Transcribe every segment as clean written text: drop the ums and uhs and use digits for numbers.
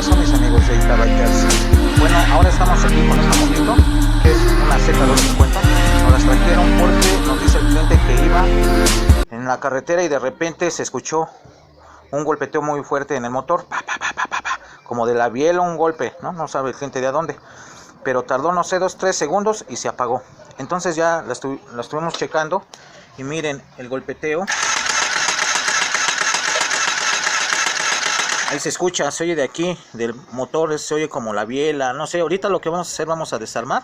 pasó, mis amigos de Itabikers? Bueno, ahora estamos aquí con esta motito, que es una Z250. Nos las trajeron porque nos dice el cliente que iba en la carretera y de repente se escuchó un golpeteo muy fuerte en el motor, como de la biela, un golpe, no sabe el cliente de a dónde, pero tardó, no sé, 2-3 segundos y se apagó. Entonces ya la estuvimos checando y miren el golpeteo. Ahí se escucha, se oye de aquí, del motor, se oye como la biela, no sé. Ahorita lo que vamos a hacer, vamos a desarmar.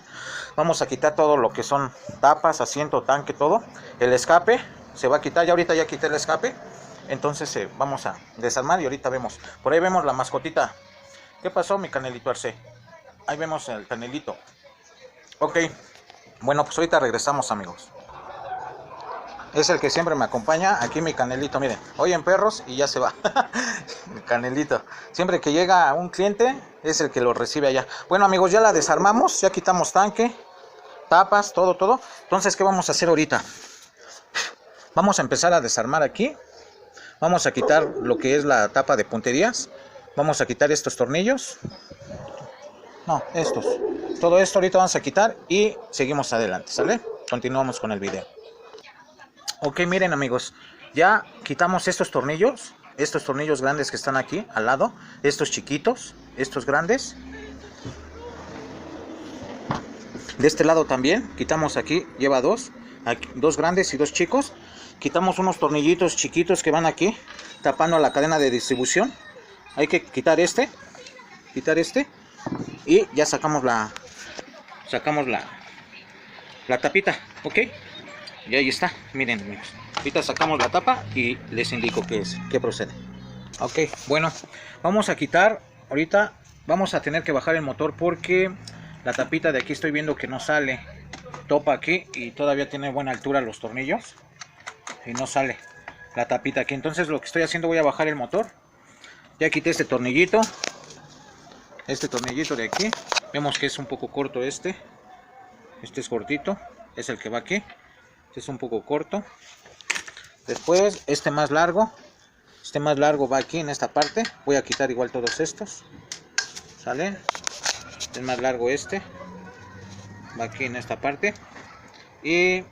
Vamos a quitar todo lo que son tapas, asiento, tanque, todo. El escape se va a quitar, ya ahorita ya quité el escape. Entonces vamos a desarmar y ahorita vemos. Por ahí vemos la mascotita. ¿Qué pasó, mi Canelito Arce? Ahí vemos el Canelito. Ok, bueno, pues ahorita regresamos, amigos. Es el que siempre me acompaña, aquí mi Canelito, miren, oyen perros y ya se va. Mi Canelito, siempre que llega un cliente es el que lo recibe allá. Bueno, amigos, ya la desarmamos, ya quitamos tanque, tapas, todo. Entonces, ¿qué vamos a hacer ahorita? Vamos a empezar a desarmar aquí. Vamos a quitar lo que es la tapa de punterías. Vamos a quitar estos tornillos. No, estos. Todo esto ahorita vamos a quitar y seguimos adelante, ¿sale? Continuamos con el video. Ok, miren, amigos, ya quitamos estos tornillos grandes que están aquí al lado, estos chiquitos, estos grandes. De este lado también, quitamos aquí, lleva dos grandes y dos chicos. Quitamos unos tornillitos chiquitos que van aquí, tapando la cadena de distribución. Hay que quitar este y ya sacamos la tapita, ok. Y ahí está, miren, amigos. Ahorita sacamos la tapa y les indico qué procede. Ok, bueno, vamos a quitar. Ahorita vamos a tener que bajar el motor porque la tapita de aquí estoy viendo que no sale. Topa aquí y todavía tiene buena altura los tornillos y no sale la tapita aquí. Entonces lo que estoy haciendo, voy a bajar el motor. Ya quité este tornillito de aquí. Vemos que es un poco corto este es cortito, es el que va aquí. Este es un poco corto. Después este más largo va aquí en esta parte. Voy a quitar igual todos estos, ¿sale? Es más largo, este va aquí en esta parte. Y